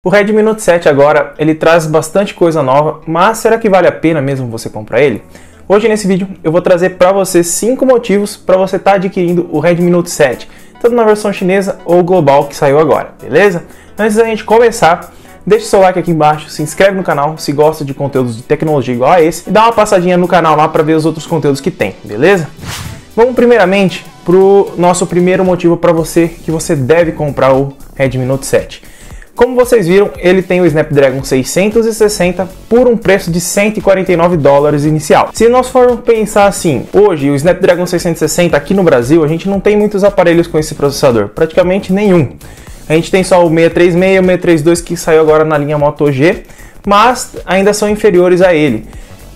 O Redmi Note 7 agora, ele traz bastante coisa nova, mas será que vale a pena mesmo você comprar ele? Hoje nesse vídeo eu vou trazer para você 5 motivos para você estar adquirindo o Redmi Note 7, tanto na versão chinesa ou global que saiu agora, beleza? Antes da gente começar, deixa o seu like aqui embaixo, se inscreve no canal se gosta de conteúdos de tecnologia igual a esse e dá uma passadinha no canal lá para ver os outros conteúdos que tem, beleza? Vamos primeiramente para o nosso primeiro motivo para você que você deve comprar o Redmi Note 7. Como vocês viram, ele tem o Snapdragon 660 por um preço de $149 inicial. Se nós formos pensar assim, hoje o Snapdragon 660 aqui no Brasil, a gente não tem muitos aparelhos com esse processador, praticamente nenhum. A gente tem só o 636 e o 632 que saiu agora na linha Moto G, mas ainda são inferiores a ele.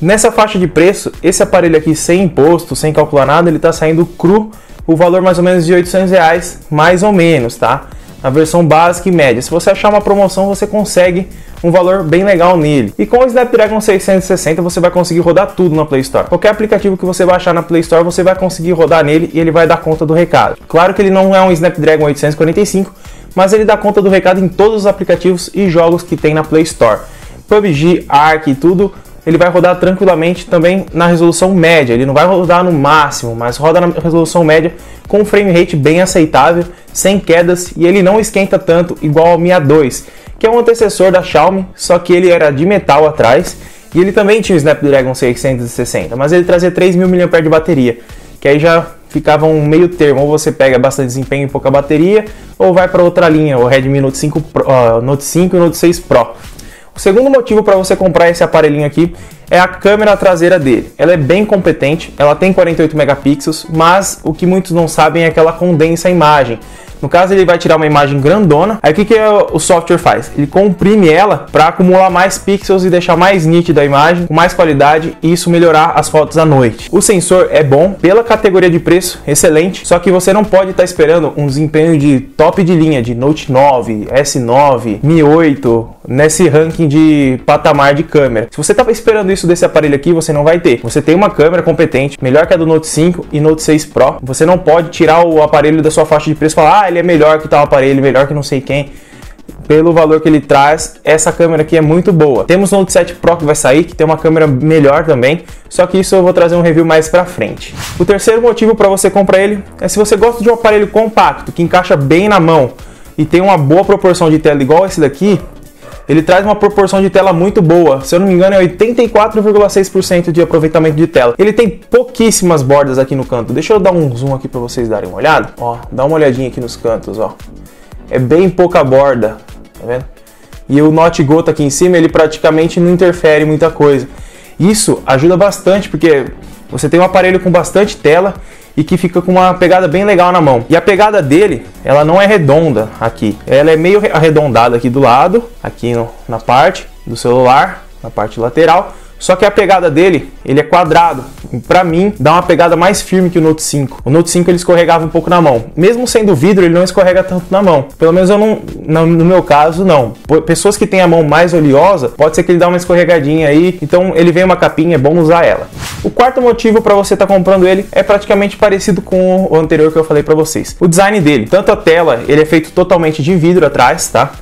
Nessa faixa de preço, esse aparelho aqui sem imposto, sem calcular nada, ele está saindo cru, o valor mais ou menos de R$800, mais ou menos, tá? A versão básica e média. Se você achar uma promoção, você consegue um valor bem legal nele. E com o Snapdragon 660 você vai conseguir rodar tudo na Play Store. Qualquer aplicativo que você baixar na Play Store, você vai conseguir rodar nele e ele vai dar conta do recado. Claro que ele não é um Snapdragon 845, mas ele dá conta do recado em todos os aplicativos e jogos que tem na Play Store. PUBG, Ark e tudo, ele vai rodar tranquilamente também na resolução média. Ele não vai rodar no máximo, mas roda na resolução média com um frame rate bem aceitável, sem quedas, e ele não esquenta tanto igual ao Mi A2, que é um antecessor da Xiaomi, só que ele era de metal atrás, e ele também tinha o Snapdragon 660, mas ele trazia 3.000 mAh de bateria, que aí já ficava um meio termo, ou você pega bastante desempenho e pouca bateria, ou vai para outra linha, o Redmi Note 5 Note 5 e Note 6 Pro. O segundo motivo para você comprar esse aparelhinho aqui é a câmera traseira dele. Ela é bem competente, ela tem 48 megapixels, mas o que muitos não sabem é que ela condensa a imagem. No caso, ele vai tirar uma imagem grandona. Aí o que o software faz? Ele comprime ela para acumular mais pixels e deixar mais nítida a imagem, com mais qualidade, e isso melhorar as fotos à noite. O sensor é bom, pela categoria de preço, excelente, só que você não pode estar esperando um desempenho de top de linha, de Note 9, S9, Mi 8, nesse ranking de patamar de câmera. Se você estava esperando isso desse aparelho aqui, você não vai ter. Você tem uma câmera competente, melhor que a do Note 5 e Note 6 Pro. Você não pode tirar o aparelho da sua faixa de preço e falar, ele é melhor que tal aparelho, melhor que não sei quem. Pelo valor que ele traz, essa câmera aqui é muito boa. Temos o Note 7 Pro que vai sair, que tem uma câmera melhor também, só que isso eu vou trazer um review mais pra frente. O terceiro motivo para você comprar ele é se você gosta de um aparelho compacto, que encaixa bem na mão e tem uma boa proporção de tela igual esse daqui. Ele traz uma proporção de tela muito boa, se eu não me engano é 84,6% de aproveitamento de tela. Ele tem pouquíssimas bordas aqui no canto. Deixa eu dar um zoom aqui para vocês darem uma olhada. Ó, dá uma olhadinha aqui nos cantos, ó. É bem pouca borda, tá vendo? E o Note gota aqui em cima, ele praticamente não interfere muita coisa. Isso ajuda bastante, porque você tem um aparelho com bastante tela e que fica com uma pegada bem legal na mão. E a pegada dele, ela não é redonda aqui. Ela é meio arredondada aqui do lado, aqui na parte do celular, na parte lateral. Só que a pegada dele, ele é quadrado. Pra mim, dá uma pegada mais firme que o Note 5. O Note 5 ele escorregava um pouco na mão. Mesmo sendo vidro, ele não escorrega tanto na mão. Pelo menos eu no meu caso, não. Pessoas que têm a mão mais oleosa, pode ser que ele dá uma escorregadinha aí. Então ele vem uma capinha, é bom usar ela. O quarto motivo para você estar comprando ele é praticamente parecido com o anterior que eu falei para vocês. O design dele, tanto a tela, ele é feito totalmente de vidro atrás, tá?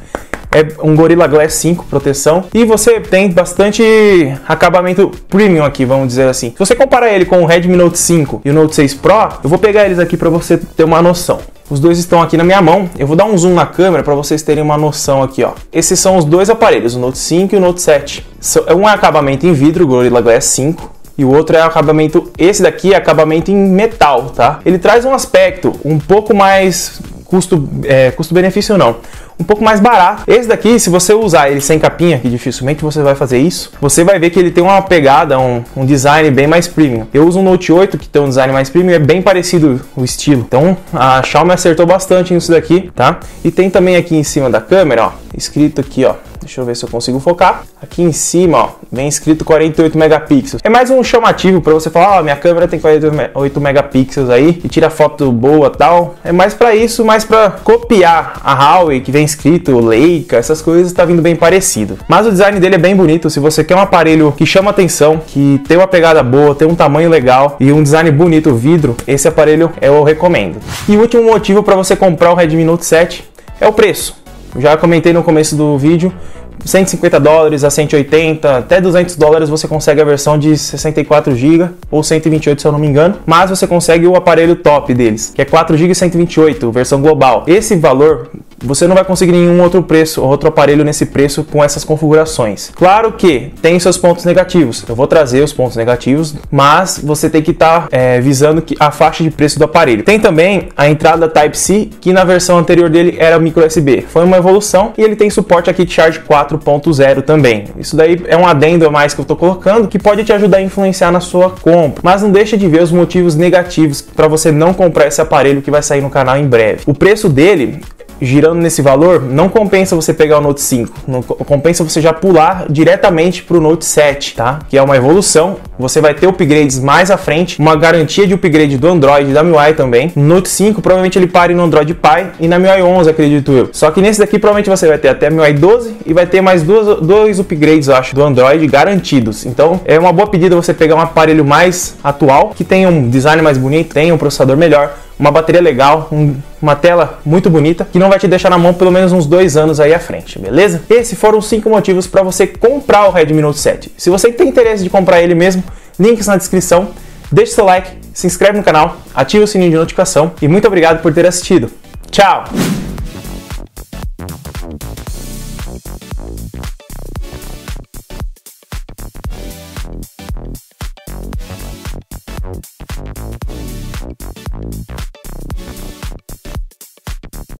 É um Gorilla Glass 5 proteção e você tem bastante acabamento premium aqui, vamos dizer assim. Se você comparar ele com o Redmi Note 5 e o Note 6 Pro, eu vou pegar eles aqui para você ter uma noção. Os dois estão aqui na minha mão, eu vou dar um zoom na câmera para vocês terem uma noção aqui, ó. Esses são os dois aparelhos, o Note 5 e o Note 7. Um é acabamento em vidro, Gorilla Glass 5. E o outro é acabamento, esse daqui é acabamento em metal, tá? Ele traz um aspecto um pouco mais custo-benefício não, um pouco mais barato. Esse daqui, se você usar ele sem capinha, que dificilmente você vai fazer isso, você vai ver que ele tem uma pegada, um design bem mais premium. Eu uso um Note 8 que tem um design mais premium, é bem parecido o estilo. Então a Xiaomi acertou bastante nisso daqui, tá? E tem também aqui em cima da câmera, ó, escrito aqui, ó. Deixa eu ver se eu consigo focar. Aqui em cima, ó, vem escrito 48 megapixels. É mais um chamativo para você falar, ó, minha câmera tem 48 megapixels aí e tira foto boa e tal. É mais para isso, mais para copiar a Huawei, que vem escrito Leica, essas coisas, tá vindo bem parecido. Mas o design dele é bem bonito. Se você quer um aparelho que chama atenção, que tem uma pegada boa, tem um tamanho legal e um design bonito, vidro, esse aparelho eu recomendo. E o último motivo para você comprar o Redmi Note 7 é o preço. já comentei no começo do vídeo, $150 a 180, até $200 você consegue a versão de 64 GB ou 128 se eu não me engano, mas você consegue o aparelho top deles, que é 4 GB e 128, versão global. Esse valor você não vai conseguir nenhum outro aparelho nesse preço com essas configurações. Claro que tem seus pontos negativos, eu vou trazer os pontos negativos, mas você tem que estar visando a faixa de preço do aparelho. Tem também a entrada Type-C, que na versão anterior dele era micro USB, foi uma evolução e ele tem suporte a Quick Charge 4.0 também. Isso daí é um adendo a mais que eu estou colocando, que pode te ajudar a influenciar na sua compra, mas não deixa de ver os motivos negativos para você não comprar esse aparelho que vai sair no canal em breve. O preço dele, girando nesse valor, não compensa você pegar o Note 5, não compensa você já pular diretamente para o Note 7, tá? Que é uma evolução, você vai ter upgrades mais à frente, uma garantia de upgrade do Android, da MIUI também. No Note 5 provavelmente ele pare no Android Pie e na MIUI 11, acredito eu. Só que nesse daqui provavelmente você vai ter até a MIUI 12 e vai ter mais dois upgrades, eu acho, do Android garantidos. Então é uma boa pedida você pegar um aparelho mais atual, que tenha um design mais bonito, tenha um processador melhor, uma bateria legal, uma tela muito bonita, que não vai te deixar na mão pelo menos uns 2 anos aí à frente, beleza? Esses foram os 5 motivos para você comprar o Redmi Note 7. Se você tem interesse de comprar ele mesmo, links na descrição, deixe seu like, se inscreve no canal, ative o sininho de notificação e muito obrigado por ter assistido. Tchau!